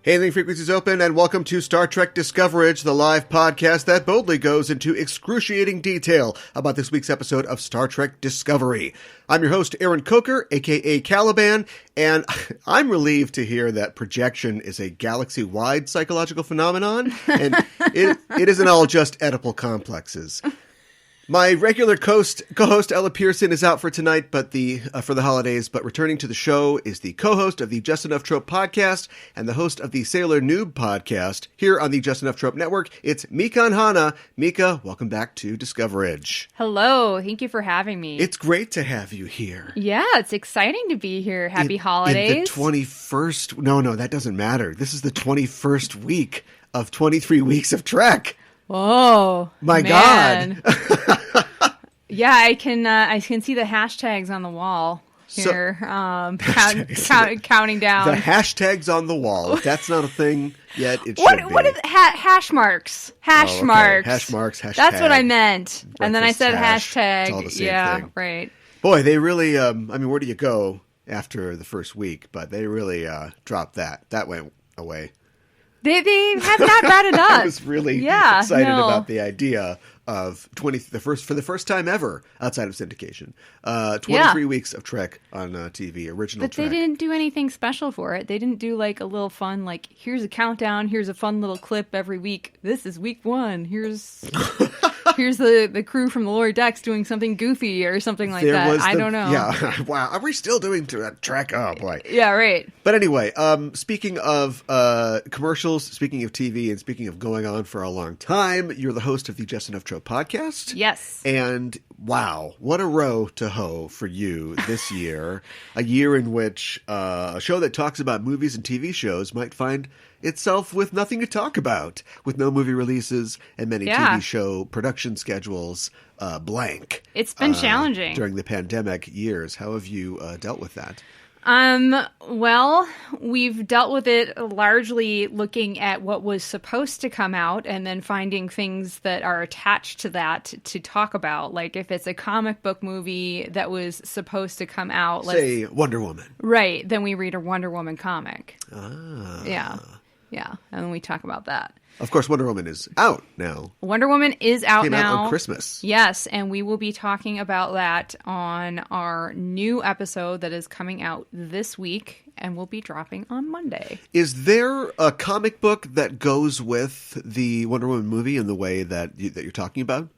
Hailing frequencies open, and welcome to Star Trek Discoverage, the live podcast that boldly goes into excruciating detail about this week's episode of Star Trek Discovery. I'm your host, Aaron Coker, aka Caliban, and I'm relieved to hear that projection is a galaxy-wide psychological phenomenon, and it isn't all just Oedipal complexes. My regular co-host Ella Pearson is out for tonight, but for the holidays. But returning to the show is the co-host of the Just Enough Trope podcast and the host of the Sailor Noob podcast here on the Just Enough Trope network. It's Mika and Hana. Mika, welcome back to Discoverage. Hello, thank you for having me. It's great to have you here. Yeah, it's exciting to be here. Happy holidays. In the 21st. No, that doesn't matter. This is the 21st week of 23 weeks of Trek. Oh my man. God! Yeah, I can see the hashtags on the wall here. Counting down the hashtags on the wall. If that's not a thing yet, it should be. What is hash marks? Hash marks. Hash marks. Hashtag. That's what I meant. And then I said hashtag. It's all the same thing. Right. Boy, they really. I mean, where do you go after the first week? But they really dropped that. That went away. They have not brought it up. I was really excited about the idea of for the first time ever outside of syndication, 23 weeks of Trek on TV, original But Trek. They didn't do anything special for it. They didn't do like a little fun, like, here's a countdown, here's a fun little clip every week. This is week 1. Here's the crew from the lower decks doing something goofy or something like that. I don't know. Yeah. Wow. Are we still doing Trek? Oh, boy. Yeah, right. But anyway, speaking of commercials, speaking of TV, and speaking of going on for a long time, you're the host of the Just Enough Trope podcast. Yes. And wow, what a row to hoe for you this year. A year in which a show that talks about movies and TV shows might find itself with nothing to talk about, with no movie releases and many TV show production schedules blank. It's been challenging during the pandemic years. How have you dealt with that? Well, we've dealt with it largely looking at what was supposed to come out and then finding things that are attached to that to talk about. Like if it's a comic book movie that was supposed to come out. Say Wonder Woman. Right. Then we read a Wonder Woman comic. Ah. Yeah. And then we talk about that. Of course, Wonder Woman is out now. Wonder Woman is out Came now. Out on Christmas. Yes, and we will be talking about that on our new episode that is coming out this week and will be dropping on Monday. Is there a comic book that goes with the Wonder Woman movie in the way that you're talking about?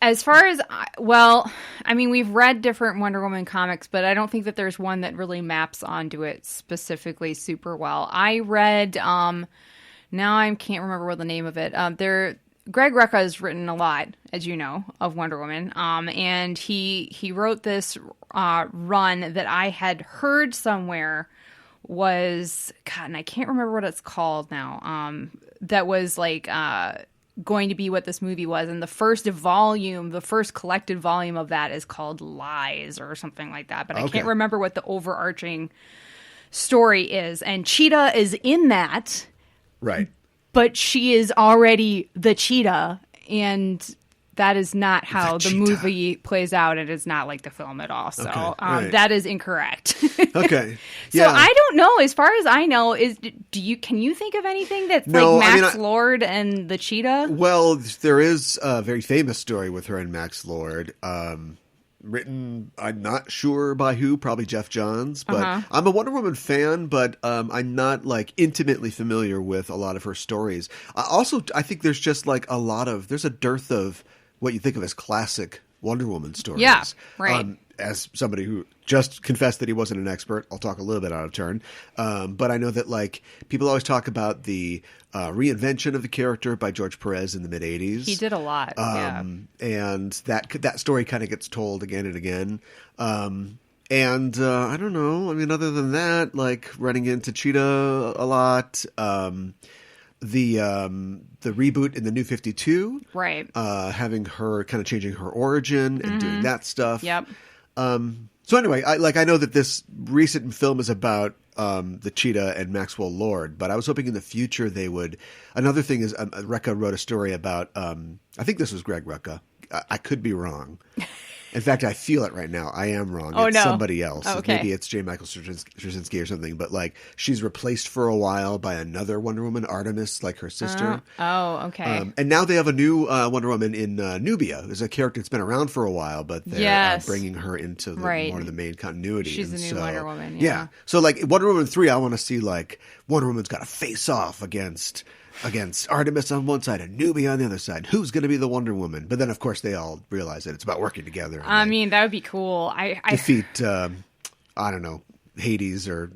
As far as, I mean, we've read different Wonder Woman comics, but I don't think that there's one that really maps onto it specifically super well. I read, now I can't remember what the name of it. Greg Rucka has written a lot, as you know, of Wonder Woman. And he wrote this run that I had heard somewhere was, God, and I can't remember what it's called now. That was like, going to be what this movie was, and the first collected volume of that is called Lies or something like that, but I can't remember what the overarching story is. And Cheetah is in that, right? But she is already the Cheetah, and that is not how the movie plays out. It is not like the film at all. So that is incorrect. Okay. So I don't know. As far as I know, can you think of anything that's like Max Lord and the Cheetah? Well, there is a very famous story with her and Max Lord. Written, I'm not sure by who, probably Jeff Johns, but I'm a Wonder Woman fan, but I'm not like intimately familiar with a lot of her stories. I think there's just like there's a dearth of what you think of as classic Wonder Woman stories. Yeah, right. As somebody who just confessed that he wasn't an expert, I'll talk a little bit out of turn. But I know that like people always talk about the reinvention of the character by George Perez in the mid '80s. He did a lot, and that story kind of gets told again and again. And I don't know. I mean, other than that, like running into Cheetah a lot. The reboot in the New 52, right? Having her kind of changing her origin and doing that stuff. Yep. So anyway, I know that this recent film is about the Cheetah and Maxwell Lord, but I was hoping in the future they would. Another thing is, Rucka wrote a story about. I think this was Greg Rucka. I could be wrong. In fact, I feel it right now. I am wrong. Oh, it's no. somebody else. Okay. Maybe it's J. Michael Straczynski or something. But like, she's replaced for a while by another Wonder Woman, Artemis, like her sister. Okay. And now they have a new Wonder Woman in Nubia. There's a character that's been around for a while, but they're bringing her into more of the main continuity. She's and the new Wonder Woman. Yeah. So like Wonder Woman 3, I want to see like Wonder Woman's got to face off against Artemis on one side and Nubia on the other side. Who's going to be the Wonder Woman? But then, of course, they all realize that it's about working together. I mean, that would be cool. I defeat, I don't know, Hades or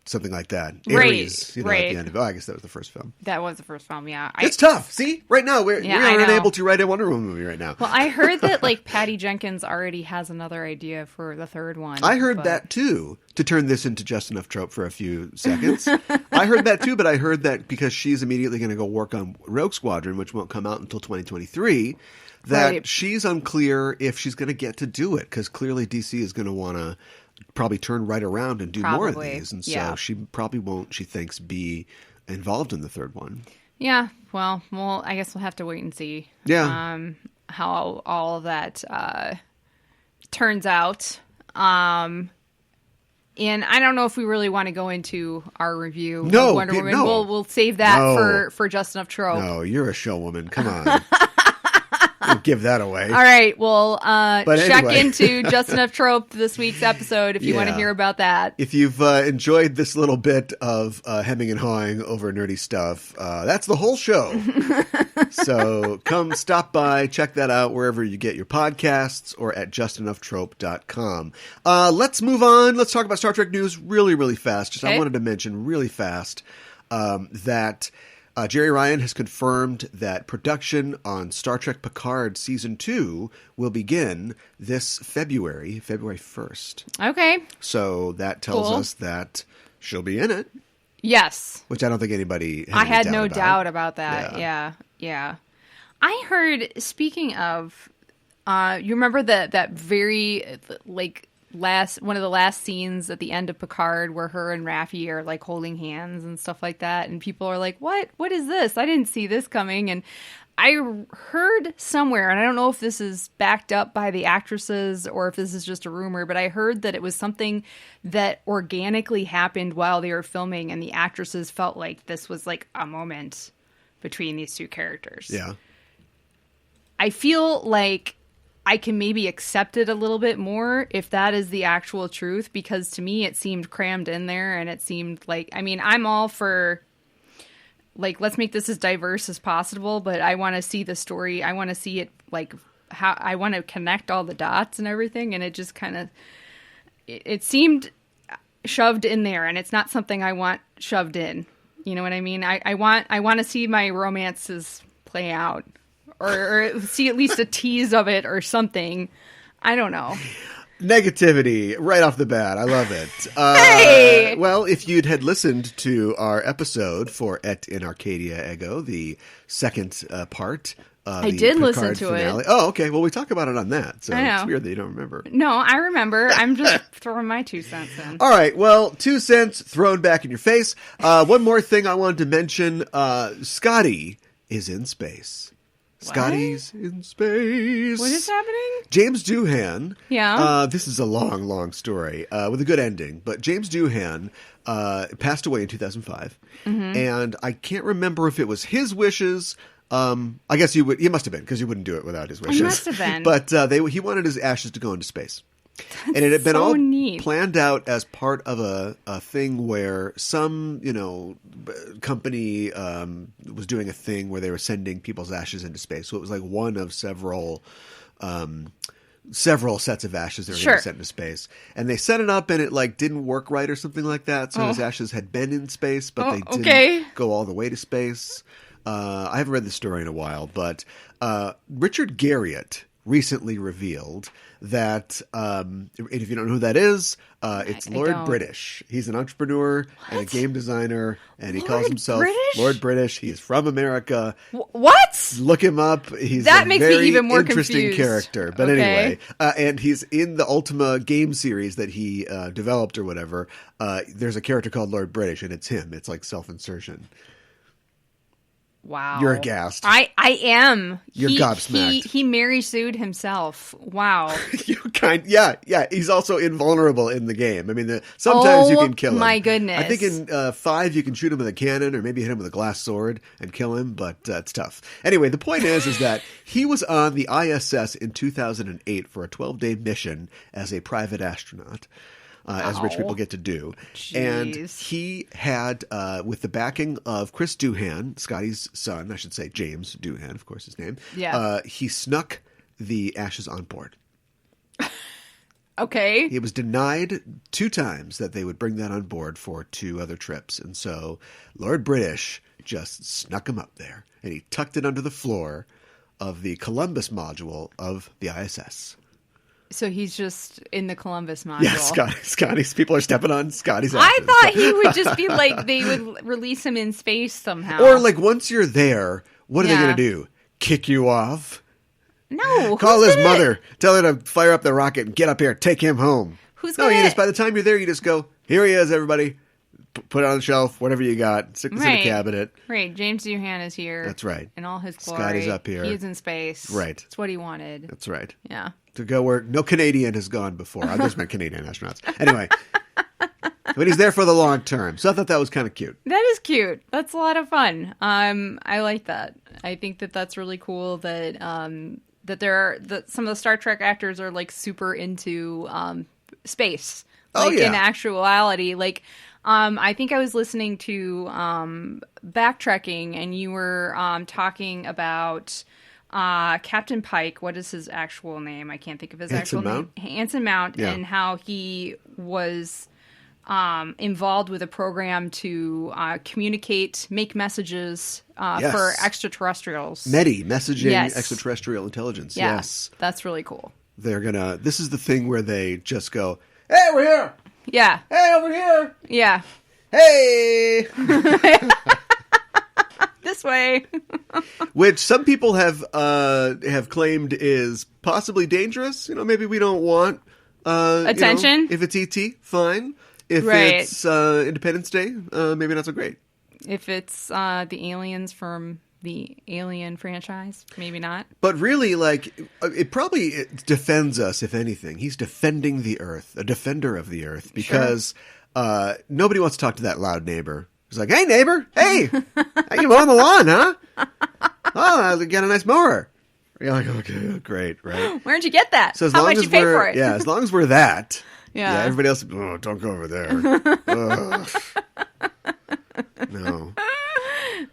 something like that. Right, Ares, at the end of it. Oh, I guess that was the first film. That was the first film, yeah. It's tough. See? Right now, we are unable to write a Wonder Woman movie right now. Well, I heard that, like, Patty Jenkins already has another idea for the third one. I heard that, too, to turn this into just enough trope for a few seconds. I heard that, too, but I heard that because she's immediately going to go work on Rogue Squadron, which won't come out until 2023, that she's unclear if she's going to get to do it, because clearly DC is going to want to probably turn right around and do more of these. And so she probably won't, she thinks, be involved in the third one. Yeah. Well, I guess we'll have to wait and see. Yeah. How all of that turns out. And I don't know if we really want to go into our review of Wonder Woman. No. We'll save that for Just Enough Trope. No, you're a show woman. Come on. Don't give that away. All right. Well, check anyway. into Just Enough Trope this week's episode if you want to hear about that. If you've enjoyed this little bit of hemming and hawing over nerdy stuff, that's the whole show. So come stop by, check that out wherever you get your podcasts or at justenough.trope.com. Let's move on. Let's talk about Star Trek news really, really fast. I wanted to mention really fast that Jerry Ryan has confirmed that production on Star Trek Picard Season 2 will begin this February 1st. Okay. So that tells us that she'll be in it. Yes. Which I don't think anybody had I had any no doubt doubt about that. Yeah. I heard, speaking of, you remember that very, like, one of the last scenes at the end of Picard where her and Raffi are like holding hands and stuff like that, and people are like, what is this? I didn't see this coming. And I heard somewhere, and I don't know if this is backed up by the actresses or if this is just a rumor, but I heard that it was something that organically happened while they were filming, and the actresses felt like this was like a moment between these two characters. Yeah. I feel like I can maybe accept it a little bit more if that is the actual truth, because to me it seemed crammed in there, and it seemed like, I mean, I'm all for, like, let's make this as diverse as possible, but I want to see the story. I want to see it, like, how I want to connect all the dots and everything, and it just kind of, it seemed shoved in there, and it's not something I want shoved in. You know what I mean? I want to see my romances play out. Or see at least a tease of it or something. I don't know. Negativity right off the bat. I love it. Hey! Well, if you'd had listened to our episode for Et in Arcadia Ego, the second part of I the did Picard listen to finale. it. Oh, okay. Well, we talk about it on that. So it's weird that you don't remember. No, I remember. I'm just throwing my 2 cents in. All right. Well, 2 cents thrown back in your face. One more thing I wanted to mention. Scotty is in space. Scotty's in space. What is happening? James Doohan. Yeah. This is a long, long story with a good ending. But James Doohan passed away in 2005. Mm-hmm. And I can't remember if it was his wishes. I guess he must have been, because he wouldn't do it without his wishes. He must have been. But he wanted his ashes to go into space. And it had been all planned out as part of a thing where some, company was doing a thing where they were sending people's ashes into space. So it was like one of several sets of ashes that were going to be sent into space. And they set it up and it like didn't work right or something like that. So his ashes had been in space, but they didn't go all the way to space. I haven't read the story in a while, but Richard Garriott recently revealed that, if you don't know who that is, it's Lord British. He's an entrepreneur and a game designer, and he calls himself Lord British. He's from America. What? Look him up. He's makes very me even more interesting confused. character. But anyway, and he's in the Ultima game series that he developed or whatever. There's a character called Lord British, and it's him. It's like self-insertion. Wow. You're aghast. I am. You're gobsmacked. He Mary sued himself. Wow. Yeah. He's also invulnerable in the game. I mean, sometimes you can kill him. My goodness. I think in 5 you can shoot him with a cannon or maybe hit him with a glass sword and kill him, but it's tough. Anyway, the point is that he was on the ISS in 2008 for a 12-day mission as a private astronaut. As rich people get to do. Jeez. And he had, with the backing of Chris Doohan, Scotty's son, I should say, James Doohan, of course, his name. Yeah. He snuck the ashes on board. Okay. He was denied 2 times that they would bring that on board for 2 other trips. And so Lord British just snuck him up there. And he tucked it under the floor of the Columbus module of the ISS. So he's just in the Columbus module. Yeah, Scotty's people are stepping on Scotty's ashes. I thought he would just be like, they would release him in space somehow. Or like once you're there, what are they going to do? Kick you off? No. Call his mother. Tell her to fire up the rocket and get up here. Take him home. No, you just, by the time you're there, you just go, here he is, everybody. Put it on the shelf, whatever you got. Stick this in a cabinet. Right. James Doohan is here. That's right. In all his glory. Scotty's up here. He is in space. Right. That's what he wanted. That's right. Yeah. To go where no Canadian has gone before. I just meant Canadian astronauts. Anyway. But he's there for the long term. So I thought that was kind of cute. That is cute. That's a lot of fun. I like that. I think that that's really cool that that some of the Star Trek actors are like super into space. Like in actuality. Like I think I was listening to Backtracking, and you were talking about Captain Pike. What is his actual name? I can't think of his actual name. Anson Mount, and how he was involved with a program to communicate, make messages for extraterrestrials. METI, messaging extraterrestrial intelligence. Yeah, yes. That's really cool. This is the thing where they just go, hey, we're here. Yeah. Hey, over here. Yeah. Hey. This way. Which some people have claimed is possibly dangerous. Maybe we don't want attention. If it's ET, fine. If it's Independence Day, maybe not so great. If it's the aliens from the Alien franchise, maybe not. But really, it probably defends us, if anything. He's defending the Earth, a defender of the Earth, because nobody wants to talk to that loud neighbor. He's like, hey, neighbor, hey, how you mowing the lawn, huh? Oh, I got a nice mower. You're like, okay, great, right? Where'd you get that? So How much you pay for it? Yeah, as long as we're that. Yeah. Everybody else, don't go over there. No.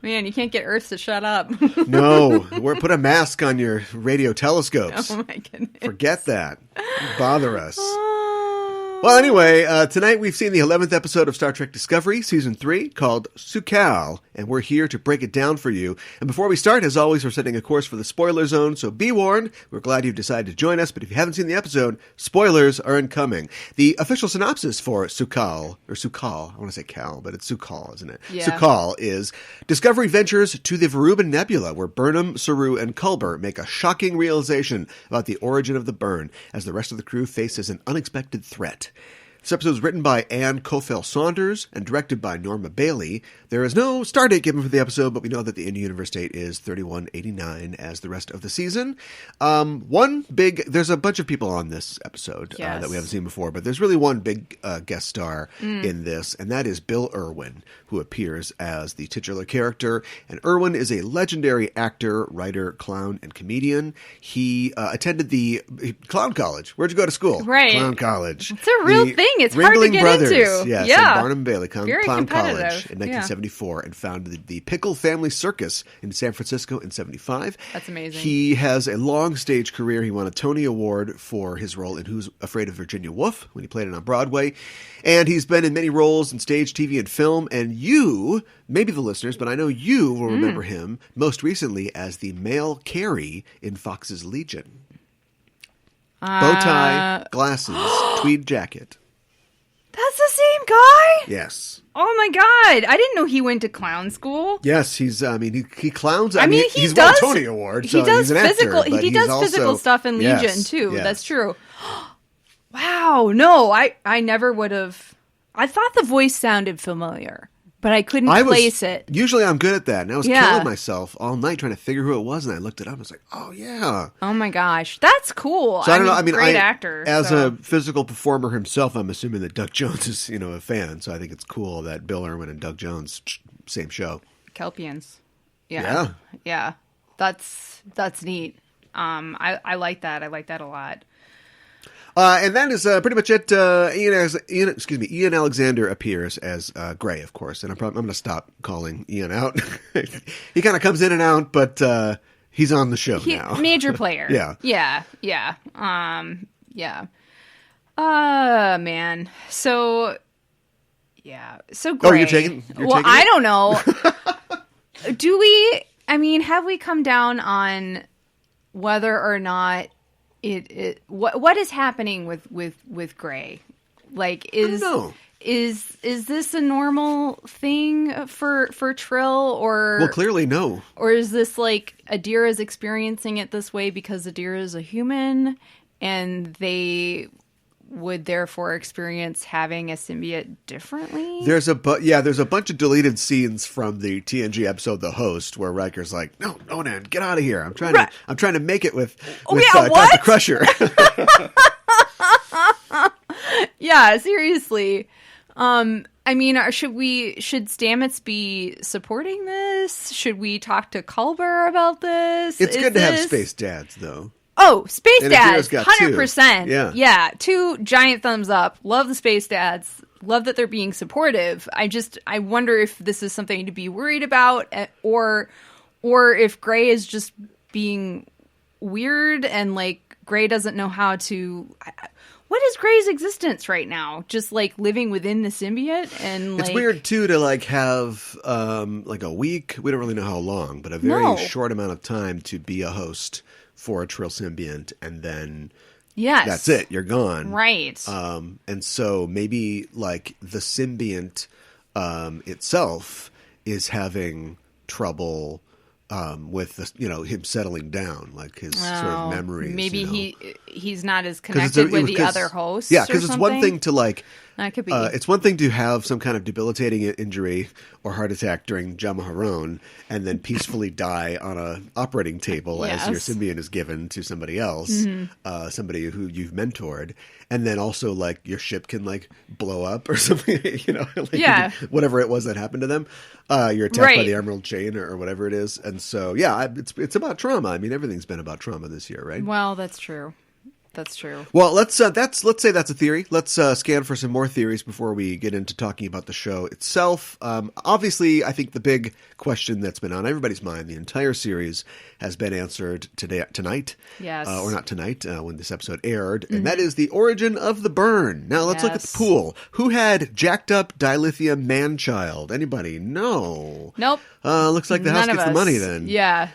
Man, you can't get Earth to shut up. No. Put a mask on your radio telescopes. Oh, my goodness. Forget that. Don't bother us. Well, anyway, tonight we've seen the 11th episode of Star Trek Discovery, Season 3, called Su'Kal, and we're here to break it down for you. And before we start, as always, we're setting a course for the spoiler zone, so be warned. We're glad you've decided to join us, but if you haven't seen the episode, spoilers are incoming. The official synopsis for Su'Kal, I want to say Cal, but it's Su'Kal, isn't it? Yeah. Su'Kal is Discovery ventures to the Veruban Nebula, where Burnham, Saru, and Culber make a shocking realization about the origin of the burn, as the rest of the crew faces an unexpected threat. This episode is written by Anne Coffell Saunders and directed by Norma Bailey. There is no star date given for the episode, but we know that the in-universe date is 3189 as the rest of the season. There's a bunch of people on this episode that we haven't seen before, but there's really one big guest star in this, and that is Bill Irwin, who appears as the titular character. And Irwin is a legendary actor, writer, clown, and comedian. He attended the Clown College. Where'd you go to school? Right. Clown College. It's a real thing. It's Ringling hard to get Brothers, into. Yes, yeah. and Barnum Bailey Clown competitive. College in 1974 and founded the Pickle Family Circus in San Francisco in 75. That's amazing. He has a long stage career. He won a Tony Award for his role in Who's Afraid of Virginia Woolf when he played it on Broadway. And he's been in many roles in stage, TV, and film. And you, maybe the listeners, but I know you will remember him most recently as the male Carrie in Fox's Legion. Bow tie, glasses, tweed jacket. That's the same guy? Yes. Oh my god. I didn't know he went to clown school. Yes, he clowns. He won a Tony Award, so he's an physical, actor. He does physical stuff in Legion, too. Yes. That's true. Wow. No, I never would have. I thought the voice sounded familiar, but I couldn't place it. Usually I'm good at that, and I was killing myself all night trying to figure who it was, and I looked it up. I was like, oh, yeah. Oh, my gosh. That's cool. So I don't know. I mean, great actor. As a physical performer himself, I'm assuming that Doug Jones is, a fan. So I think it's cool that Bill Irwin and Doug Jones, same show. Kelpians. Yeah. That's neat. I like that. I like that a lot. And that is pretty much it. Ian Alexander appears as Gray, of course, and I'm going to stop calling Ian out. He kind of comes in and out, but he's on the show now. Major player. Yeah. Man. So Gray. Oh, you're taking I it? don't know. Have we come down on whether or not what is happening with Gray? Like, I don't know. Is this a normal thing for Trill, or well, clearly no, or is this like Adira is experiencing it this way because Adira is a human and they would therefore experience having a symbiote differently? There's a bunch of deleted scenes from the TNG episode The Host where Riker's like, "No, Onan, get out of here. I'm trying to make it with Dr. Crusher." Yeah, seriously. Should Stamets be supporting this? Should we talk to Culber about this? It's good to have space dads, though. Oh, space and dads, 100%. Yeah, 2 giant thumbs up. Love the space dads. Love that they're being supportive. I wonder if this is something to be worried about, or if Gray is just being weird and like Gray doesn't know how to. What is Gray's existence right now? Just like living within the symbiote, and it's weird too to like have like a week. We don't really know how long, but a very short amount of time to be a host for a Trill symbiont, and then that's it. You're gone, right? And so maybe like the symbiont itself is having trouble with him settling down, like his sort of memories. Maybe he's not as connected with the other hosts. Yeah, because it's one thing to like. That could be. It's one thing to have some kind of debilitating injury or heart attack during Jamaharon and then peacefully die on an operating table as your symbiont is given to somebody else, somebody who you've mentored, and then also like your ship can like blow up or something, whatever it was that happened to them. You're attacked by the Emerald Chain or whatever it is, and so it's about trauma. I mean, everything's been about trauma this year, right? Well, that's true. That's true. Well, let's say that's a theory. Let's scan for some more theories before we get into talking about the show itself. Obviously, I think the big question that's been on everybody's mind the entire series has been answered tonight. Yes. Or not tonight, when this episode aired, and that is the origin of the burn. Now, let's look at the pool. Who had jacked up dilithium man-child? Anybody? No. Nope. Looks like the house gets the money then. Yeah.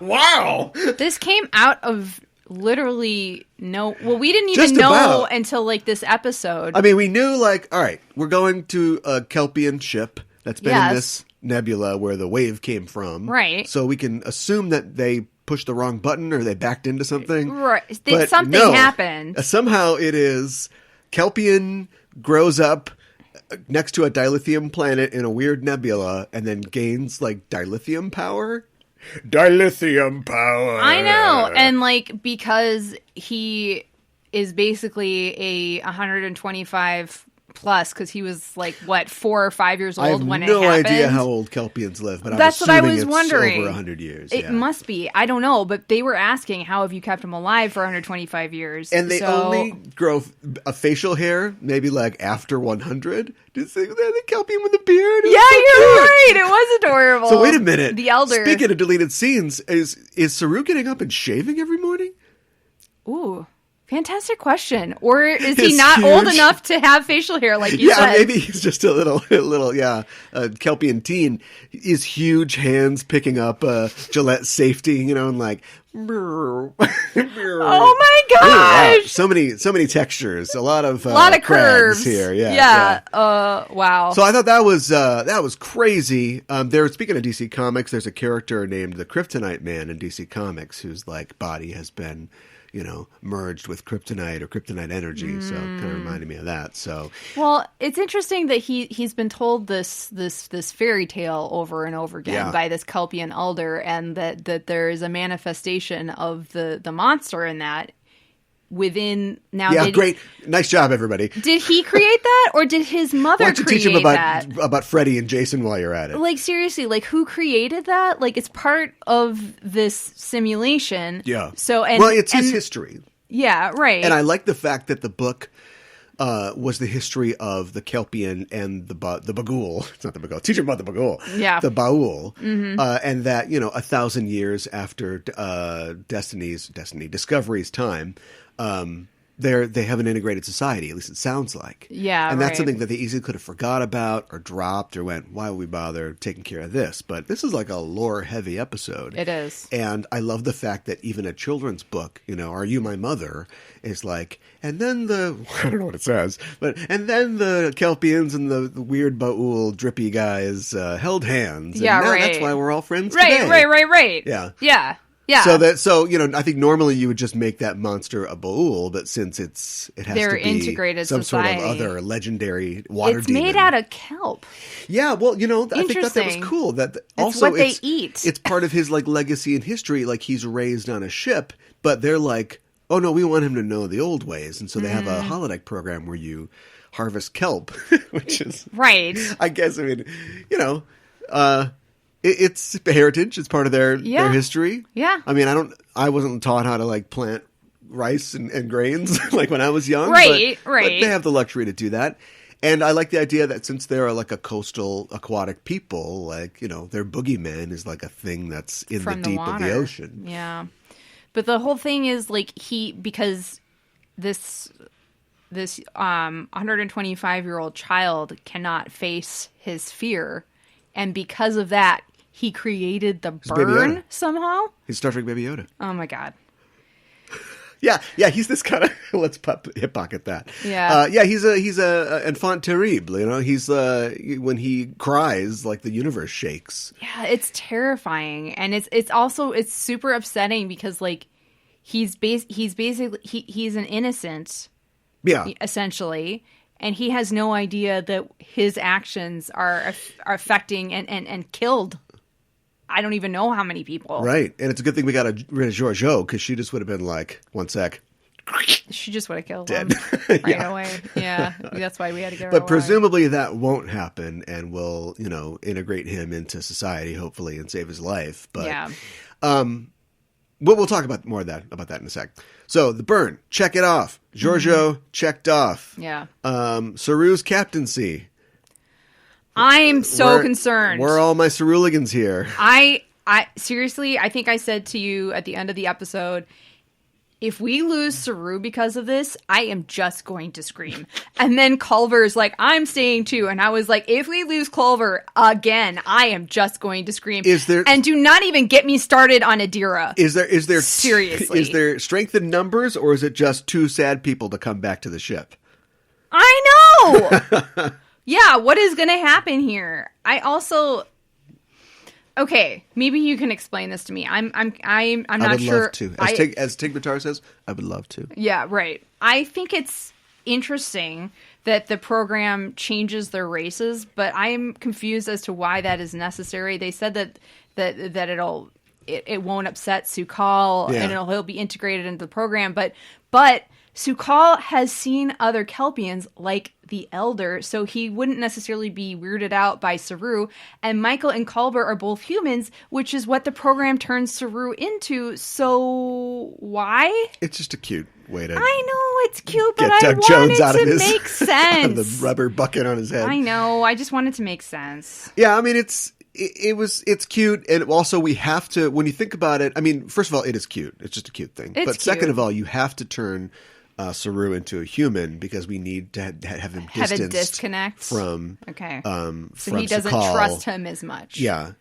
Wow. This came out of... literally we didn't even know until like this episode. I mean, we knew like, all right, we're going to a Kelpian ship that's been in this nebula where the wave came from. Right. So we can assume that they pushed the wrong button or they backed into something. Right. But something happened. Somehow it is Kelpian grows up next to a dilithium planet in a weird nebula and then gains like dilithium power. Dilithium power. I know. And like, because he is basically a 125 plus, because he was like, what, 4 or 5 years old when it happened? I have no idea how old Kelpians live, but that's I'm what I was it's wondering. Over 100 years. It must be. I don't know, but they were asking, how have you kept him alive for 125 years? And they only grow a facial hair, maybe like after 100. Just think the Kelpian with a beard. Yeah, you're right. It was adorable. So wait a minute. The elder. Speaking of deleted scenes, is Saru getting up and shaving every morning? Ooh. Fantastic question. Or is he not old enough to have facial hair like you said? Yeah, maybe he's just a little, Kelpian teen. His huge hands picking up Gillette safety, and like, oh my Wow. So many textures, a lot of curves here. Yeah. Wow. So I thought that was crazy. Speaking of DC Comics, there's a character named the Kryptonite Man in DC Comics whose like body has been, merged with kryptonite or kryptonite energy. So it kind of reminded me of that. So, well, it's interesting that he's been told this fairy tale over and over again by this Kelpian elder, and that there is a manifestation of the monster in that within now. Yeah, great, nice job, everybody. Did he create that, or did his mother? Why don't you teach him about Freddy and Jason while you're at it? Like seriously, like who created that? Like it's part of this simulation. Yeah. So it's his history. Yeah, right. And I like the fact that the book was the history of the Kelpian and the Bagul. It's not the Bagul. Teach him about the Bagul. Yeah. The Baul. Mm-hmm. And that 1,000 years after Discovery's time. They have an integrated society, at least it sounds like. Yeah, and that's something that they easily could have forgot about or dropped or went, why would we bother taking care of this? But this is like a lore-heavy episode. It is. And I love the fact that even a children's book, Are You My Mother, is like, and then I don't know what it says, and then the Kelpians and the weird Baul drippy guys held hands. And now that's why we're all friends today. Right. Yeah. Yeah. Yeah. So I think normally you would just make that monster a Baul, but since it has They're to be integrated some society. sort of other legendary water it's demon. It's made out of kelp. Yeah, well, I think that was cool. That also what they eat. It's part of his like legacy and history. Like he's raised on a ship, but they're like, oh no, we want him to know the old ways, and so they have a holodeck program where you harvest kelp, which is right. I guess it's heritage. It's part of their history. Yeah. I mean, I wasn't taught how to like plant rice and grains like when I was young. Right. But they have the luxury to do that. And I like the idea that since they're like a coastal aquatic people, like, their boogeyman is like a thing that's in the deep of the ocean. Yeah. But the whole thing is like because this 125-year-old child cannot face his fear. And because of that, he created the burn somehow. He's Star Trek Baby Yoda. Oh my god. Yeah, he's this kind of let's hip pocket that. Yeah, he's a enfant terrible. He's when he cries, like the universe shakes. Yeah, it's terrifying, and it's also super upsetting because like he's basically he's an innocent. Yeah, essentially. And he has no idea that his actions are affecting and killed. I don't even know how many people. Right. And it's a good thing we got rid of Georgiou because she just would have been like, one sec. She just would have killed Dead. him right away. Yeah. That's why we had to get her But away. presumably that won't happen and we'll, integrate him into society, hopefully, and save his life. But, yeah. We'll talk about more of that in a sec. So the burn, check it off. Georgiou checked off. Yeah. Saru's captaincy. I'm so concerned. Where are all my Ceruligans here? I seriously, I think I said to you at the end of the episode, if we lose Saru because of this, I am just going to scream. And then Culver's like, I'm staying too. And I was like, if we lose Culver again, I am just going to scream. And do not even get me started on Adira. Is there seriously? Is there strength in numbers, or is it just two sad people to come back to the ship? I know. Yeah, what is going to happen here? I also. Okay, maybe you can explain this to me. I'm not sure. I would love to. As Tig Notaro says, I would love to. Yeah, right. I think it's interesting that the program changes their races, but I'm confused as to why that is necessary. They said that it won't upset Su'Kal and he'll be integrated into the program, but Su'Kal has seen other Kelpians like the Elder, so he wouldn't necessarily be weirded out by Saru. And Michael and Culber are both humans, which is what the program turns Saru into. So why? It's just a cute way to. I know it's cute, but Doug I Jones want out it of to his, make sense. The rubber bucket on his head. I know. I just want it to make sense. Yeah, I mean it's cute, and also we have to, when you think about it. I mean, first of all, it is cute. It's just a cute thing. But second of all, you have to turn Saru into a human because we need to have him distanced a disconnect from so from he doesn't Su'Kal. trust him as much. Yeah,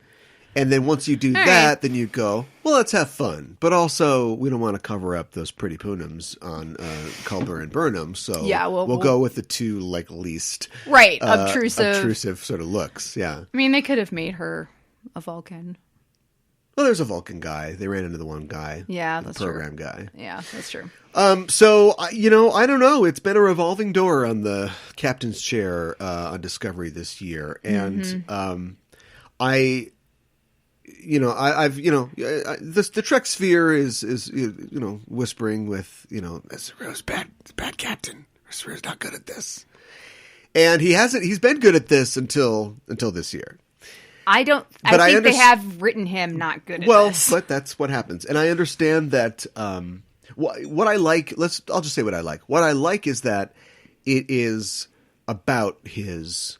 And then once you do that, then you go, well, let's have fun. But also, we don't want to cover up those pretty poonums on Culber and Burnham. So we'll go with the two least obtrusive sort of looks. Yeah. I mean, they could have made her a Vulcan. Well, there's a Vulcan guy. They ran into the one guy. Yeah, that's the program true. guy. Yeah, that's true. So, I don't know. It's been a revolving door on the captain's chair on Discovery this year. And I've the Trek sphere is whispering with Saru's bad captain. Saru's not good at this, and he's been good at this until this year. I think they have written him not good at this. Well, but that's what happens, and I understand that. What I like, I'll just say what I like. What I like is that it is about his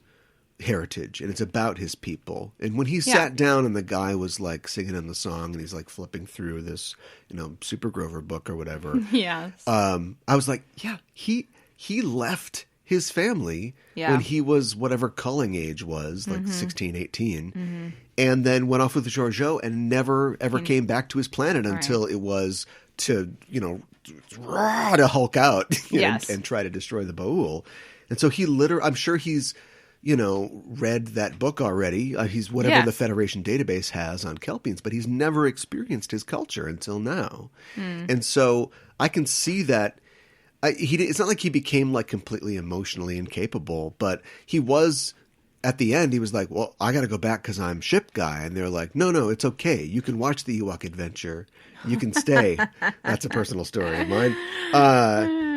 heritage and it's about his people. And when he sat down and the guy was like singing in the song and he's like flipping through this, Super Grover book or whatever. Yes. I was like, he left his family when he was whatever culling age was, like 16, 18, and then went off with Georgiou and never ever came back to his planet until it was to Hulk out and try to destroy the Ba'ul. And so he I'm sure he's read that book already. He's whatever the Federation database has on Kelpians, but he's never experienced his culture until now. And so I can see that it's not like he became like completely emotionally incapable, but he was at the end. He was like, well, I got to go back because I'm ship guy. And they're like, no, it's okay. You can watch the Ewok adventure. You can stay. That's a personal story of mine.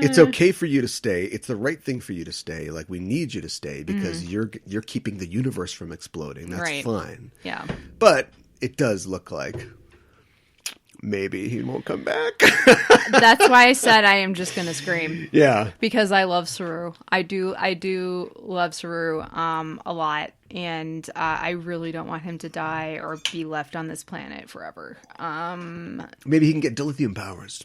It's okay for you to stay. It's the right thing for you to stay. Like, we need you to stay because you're keeping the universe from exploding. That's fine. Yeah. But it does look like maybe he won't come back. That's why I said I am just going to scream. Yeah. Because I love Saru. I do love Saru a lot. And I really don't want him to die or be left on this planet forever. Maybe he can get dilithium powers.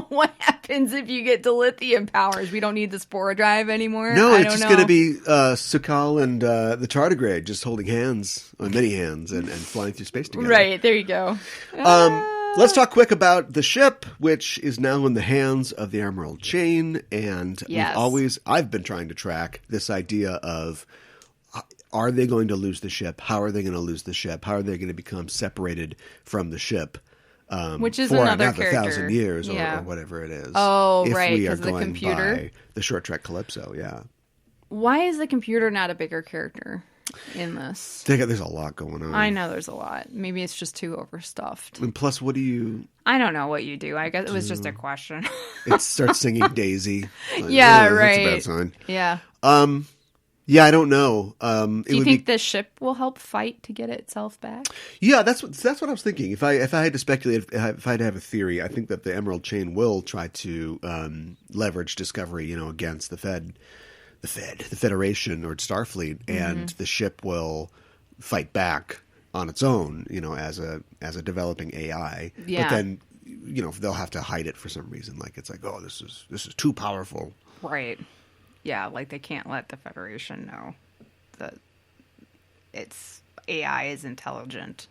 What happens if you get dilithium powers? We don't need the spore drive anymore? No, it's just going to be Su'Kal and the tardigrade just holding hands, or many hands, and flying through space together. Right, there you go. Let's talk quick about the ship, which is now in the hands of the Emerald Chain. And I've been trying to track this idea of, are they going to lose the ship? How are they going to lose the ship? How are they going to become separated from the ship? Which is for another 1,000 years or whatever it is. Oh, if right, we are because the going computer. by the short trek Calypso, yeah. Why is the computer not a bigger character in this? There's a lot going on. I know there's a lot. Maybe it's just too overstuffed. And plus, what do you... I don't know what you do. I guess it was just a question. It starts singing Daisy. Like, yeah, right. That's a bad sign. Yeah. Yeah, I don't know. Do you think the ship will help fight to get itself back? Yeah, that's what I was thinking. If I had to speculate, if I had to have a theory, I think that the Emerald Chain will try to leverage Discovery, against the Federation or Starfleet, and the ship will fight back on its own, as a developing AI. Yeah. But then, they'll have to hide it for some reason. Like, it's like, oh, this is too powerful. Right. Yeah, like they can't let the Federation know that its AI is intelligent.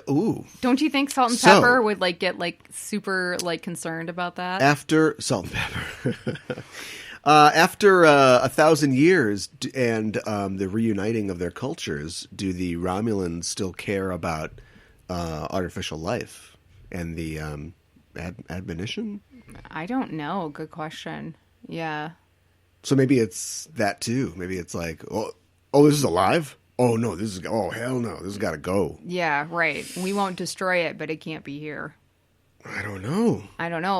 Ooh. Don't you think Salt and Pepper would get super concerned about that? After Salt and Pepper. After 1,000 years and the reuniting of their cultures, do the Romulans still care about artificial life and the admonition? I don't know. Good question. Yeah. So maybe it's that too. Maybe it's like, oh, this is alive? Oh, no, hell no. This has got to go. Yeah, right. We won't destroy it, but it can't be here. I don't know.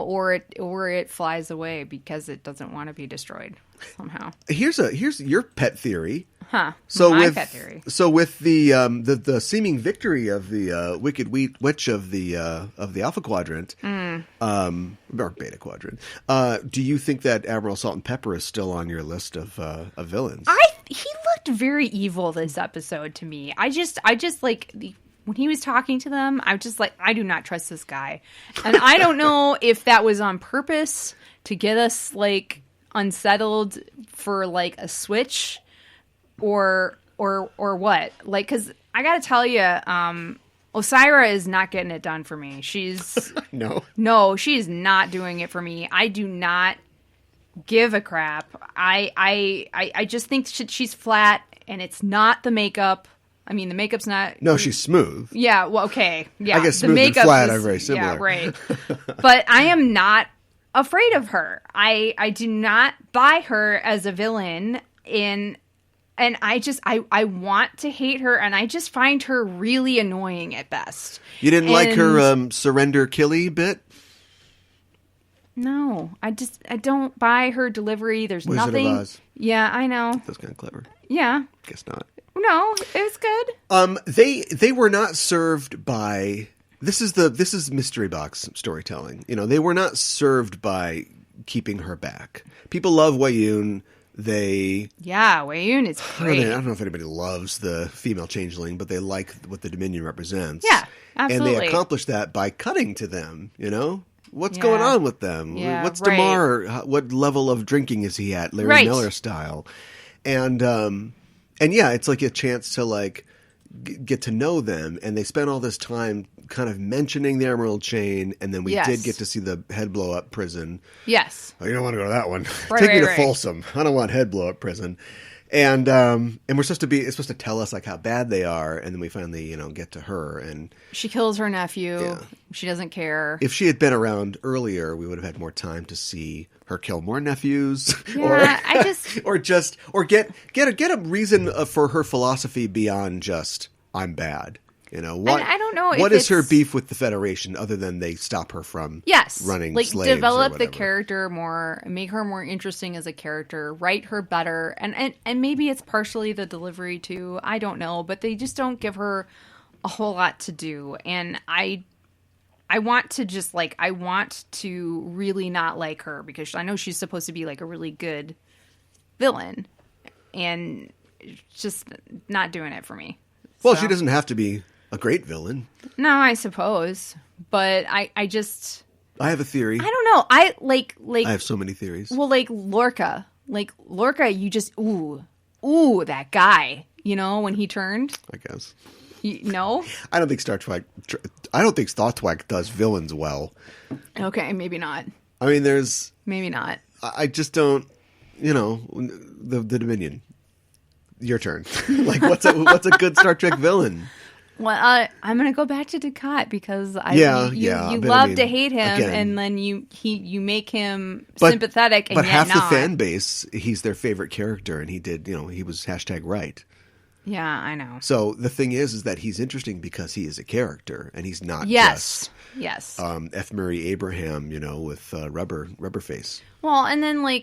Or it flies away because it doesn't want to be destroyed somehow. Here's your pet theory. Huh. Pet theory. So with the seeming victory of the Wicked Witch of the Alpha Quadrant, or Beta Quadrant, do you think that Admiral Salt and Pepper is still on your list of villains? He looked very evil this episode to me. I just when he was talking to them, I'm just like, I do not trust this guy. And I don't know if that was on purpose to get us unsettled for a switch, or or what? Like, because I got to tell you, Osira is not getting it done for me. She's no, she's not doing it for me. I do not give a crap. I just think she's flat, and it's not the makeup. I mean, the makeup's not. No, she's smooth. Yeah. Well, okay. Yeah. I guess smooth and flat are very similar. Yeah. Right. But I am not afraid of her. I do not buy her as a villain and I want to hate her, and I just find her really annoying at best. You didn't like her surrender killy bit? No, I don't buy her delivery. There's Wizard nothing. Of Oz. Yeah, I know. That's kind of clever. Yeah. Guess not. No, it was good. They were not served by. This is mystery box storytelling. You know, they were not served by keeping her back. People love Weyoun. Weyoun is great. I don't know if anybody loves the female changeling, but they like what the Dominion represents. Yeah, absolutely. And they accomplish that by cutting to them, you know? What's going on with them? Yeah, What's right. DeMar? What level of drinking is he at? Larry Miller style. And yeah, it's like a chance to like get to know them, and they spent all this time kind of mentioning the Emerald Chain, and then we did get to see the head blow up prison. Yes. Oh, you don't want to go to that one. Right, Take me to right. Folsom. I don't want head blow up prison. And we're supposed to it's supposed to tell us like how bad they are, and then we finally, you know, get to her, and She kills her nephew. Yeah. She doesn't care. if she had been around earlier, we would have had more time to see her kill more nephews, or get a reason for her philosophy beyond just I'm bad. You know what? I don't know. What if is her it's- beef with the Federation other than they stop her from running like slaves? develop or the whatever? character more, make her more interesting as a character, write her better, and maybe it's partially the delivery too. I don't know, but they just don't give her a whole lot to do, and I want to really not like her because I know she's supposed to be like a really good villain, and it's just not doing it for me. Well, So- she doesn't have to be a great villain. No, I suppose, but I I have a theory. don't know. I I have so many theories. well, like Lorca, you just ooh, that guy. You know when he turned. I guess. No. I don't think Star Trek does villains well. Okay, maybe not. I mean, Maybe not. I just don't. You know, the Dominion. Your turn. Like, what's a good Star Trek villain? Well, I'm gonna go back to Ducat because you but love to hate him, again, and then you make him sympathetic, and but yet half not. the fan base, he's their favorite character, and he was #right. Yeah, I know. So the thing is that he's interesting because he is a character, and he's not Yes. F. Murray Abraham, you know, with rubber face. Well, and then I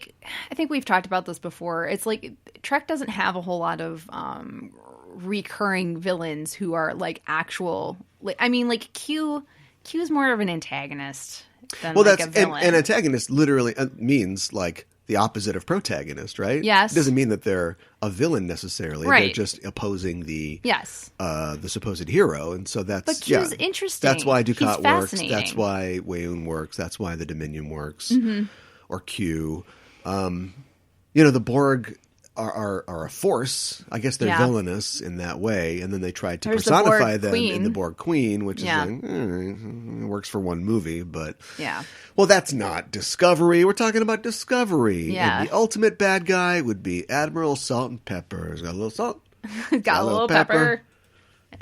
think we've talked about this before. It's like Trek doesn't have a whole lot of recurring villains who are actual. Q is more of an antagonist than a villain. And antagonist literally means the opposite of protagonist, right? Yes. It doesn't mean that they're a villain necessarily. Right. They're just opposing the Yes. The supposed hero, and so that's But Q's interesting. That's why Ducat He's works. fascinating. That's why Weyoun works. That's why the Dominion works, or Q. The Borg are a force. I guess they're villainous in that way, and then they tried to There's the personify Borg them Queen. in the Borg Queen, which Yeah. is it works for one movie, but Yeah. well, that's not Discovery. We're talking about Discovery. Yeah. And the ultimate bad guy would be Admiral Salt and Pepper. He's got a little salt. Got a little pepper.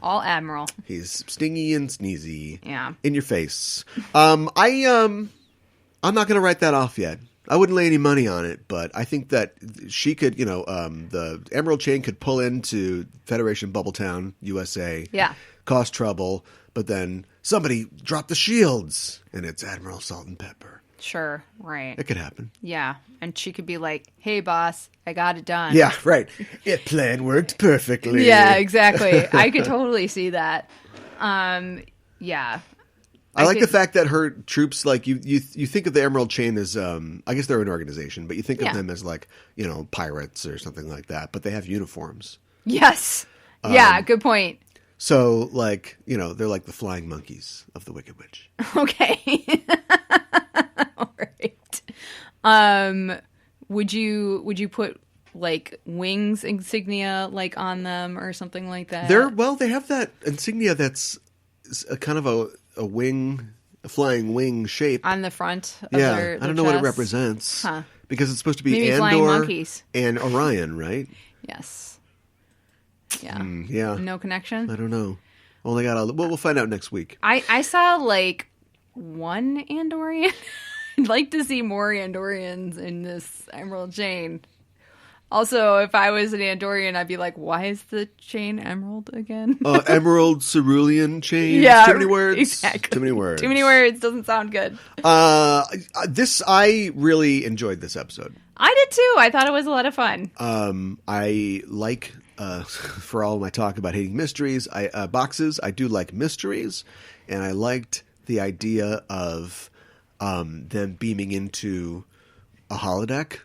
All Admiral. He's stingy and sneezy. Yeah. In your face. I'm not going to write that off yet. I wouldn't lay any money on it, but I think that she could, the Emerald Chain could pull into Federation Bubbletown, USA. Yeah. Cause trouble, but then somebody drop the shields, and it's Admiral Salt and Pepper. Sure. Right. It could happen. Yeah. And she could be like, "Hey, boss, I got it done." Yeah, right. It plan worked perfectly. Yeah, exactly. I could totally see that. Yeah. I like the fact that her troops, you think of the Emerald Chain as, I guess they're an organization, but you think of them as pirates or something like that. But they have uniforms. Yes. Yeah. Good point. So they're like the flying monkeys of the Wicked Witch. Okay. All right. Would you put like wings insignia like on them or something like that. They have that insignia that's a kind of a wing, a flying wing shape on the front of their I don't know what it chest. represents. Huh. Because it's supposed to be Maybe flying Andor monkeys. and Orion, right? Yes. Yeah. Yeah. No connection? I don't know. Only got we'll find out next week. I saw like one Andorian. I'd like to see more Andorians in this Emerald chain. Also, if I was an Andorian, I'd be like, why is the chain emerald again? Emerald cerulean chain. Yeah, Too many words. exactly. Too many words. Too many words. Doesn't sound good. I really enjoyed this episode. I did too. I thought it was a lot of fun. I like, for all my talk about hating mysteries, boxes, I do like mysteries, and I liked the idea of them beaming into a holodeck.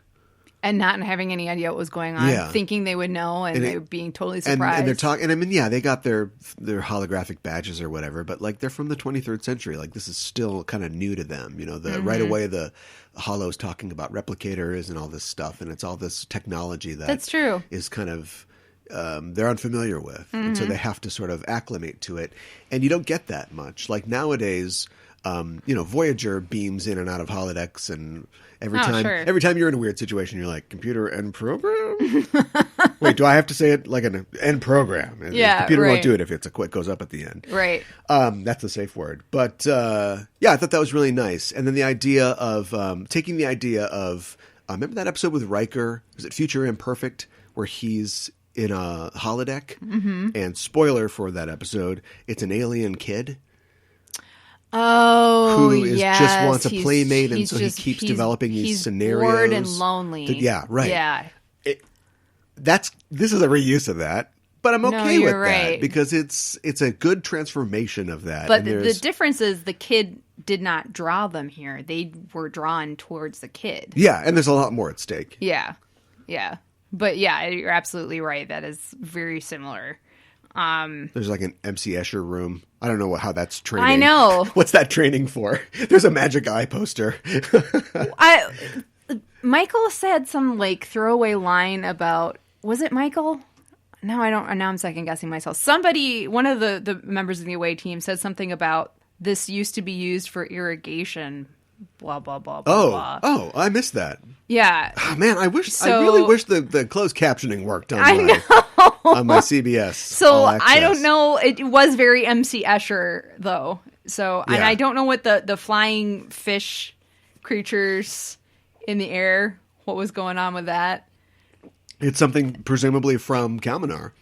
And not having any idea what was going on, thinking they would know, and they were being totally surprised. And they're talking, and I mean, yeah, they got their holographic badges or whatever, but like they're from the 23rd century. Like this is still kind of new to them, you know. Right away, the Hollow's talking about replicators and all this stuff, and it's all this technology that's true. Is kind of they're unfamiliar with, and so they have to sort of acclimate to it. And you don't get that much. Like nowadays, Voyager beams in and out of holodecks, and every time you're in a weird situation, you're like, computer end program? Wait, do I have to say it like an end program? And the computer won't do it if it goes up at the end. Right. That's the safe word. But I thought that was really nice. And then the idea of taking the idea of remember that episode with Riker? Was it Future Imperfect, where he's in a holodeck? Mm-hmm. And spoiler for that episode, it's an alien kid. Oh, who just wants a playmate, and so he keeps developing these scenarios. He's bored and lonely. Yeah, right. Yeah. This is a reuse of that, but I'm okay with right. that because it's a good transformation of that. But the difference is the kid did not draw them here; they were drawn towards the kid. Yeah, and there's a lot more at stake. Yeah, yeah, but yeah, you're absolutely right. That is very similar. There's like an MC Escher room. I don't know how that's training. I know. What's that training for? There's a Magic Eye poster. Michael said some like throwaway line about, was it Michael? No, I don't. Now I'm second guessing myself. Somebody, one of the members of the away team said something about this used to be used for irrigation. Blah, blah, blah, blah, blah. Oh, I missed that. Yeah. Oh, man, I really wish the closed captioning worked on my CBS. So I don't know. It was very MC Escher, though. So, and I don't know what the flying fish creatures in the air, what was going on with that. It's something presumably from Kalmanar.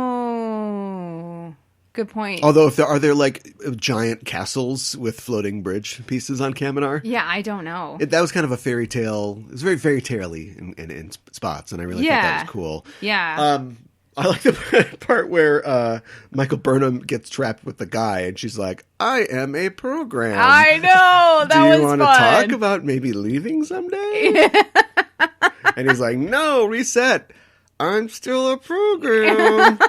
Oh, good point. Although, are there like giant castles with floating bridge pieces on Kalmanar? Yeah, I don't know. That was kind of a fairy tale. It was very fairy tale-y in spots, and I really thought that was cool. Yeah. I like the part where Michael Burnham gets trapped with the guy, and she's like, "I am a program." I know, that was fun. Do you want to talk about maybe leaving someday? And he's like, "No, reset. I'm still a program.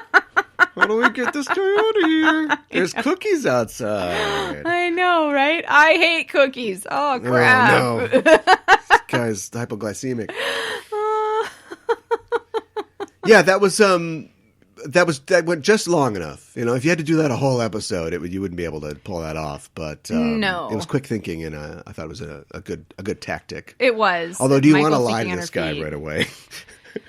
How do we get this guy out of here? There's cookies outside." I know, right? I hate cookies. Oh, crap. Oh, no. This guy's hypoglycemic. Yeah, that went just long enough. You know, if you had to do that a whole episode, you wouldn't be able to pull that off. But no, it was quick thinking, and I thought it was a good tactic. It was. Although, do you want to lie to this guy right away?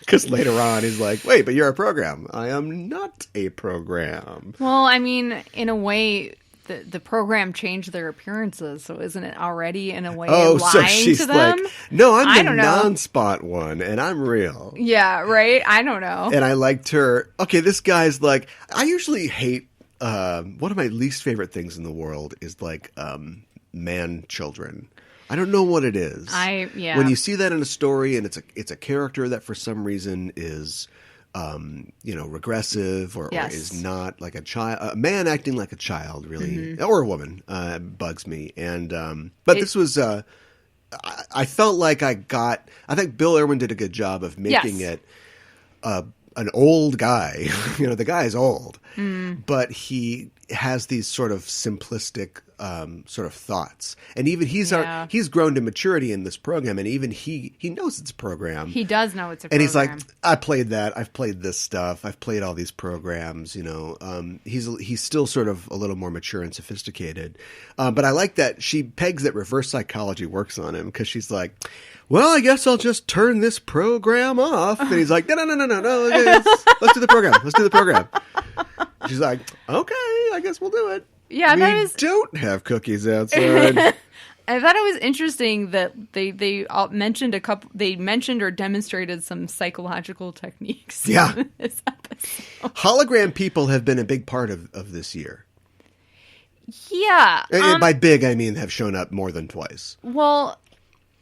Because later on, he's like, "Wait, but you're a program. I am not a program." Well, I mean, in a way, the program changed their appearances, so isn't it already in a way lying so she's to them? Like, "No, I'm the non-spot one, and I'm real." Yeah, right? I don't know. And I liked her. Okay, this guy's like, I usually hate, one of my least favorite things in the world is like man children. I don't know what it is. When you see that in a story and it's a character that for some reason is regressive or is not like a child, a man acting like a child really, or a woman, bugs me. And but this was I felt like I think Bill Irwin did a good job of making it an old guy. The guy is old, but he has these sort of simplistic sort of thoughts, and even he's grown to maturity in this program, and even he knows it's a program. He does know it's a and program. he's like, I played that, I've played this stuff, I've played all these programs. He's still sort of a little more mature and sophisticated, but I like that she pegs that reverse psychology works on him, because she's like, well, I guess I'll just turn this program off, and he's like, no, okay, let's do the program. She's like, okay, I guess we'll do it. Yeah, we don't have cookies outside. I thought it was interesting that they all mentioned They mentioned or demonstrated some psychological techniques. Yeah, in this episode. Hologram people have been a big part of this year. Yeah, And by big, I mean have shown up more than twice. Well,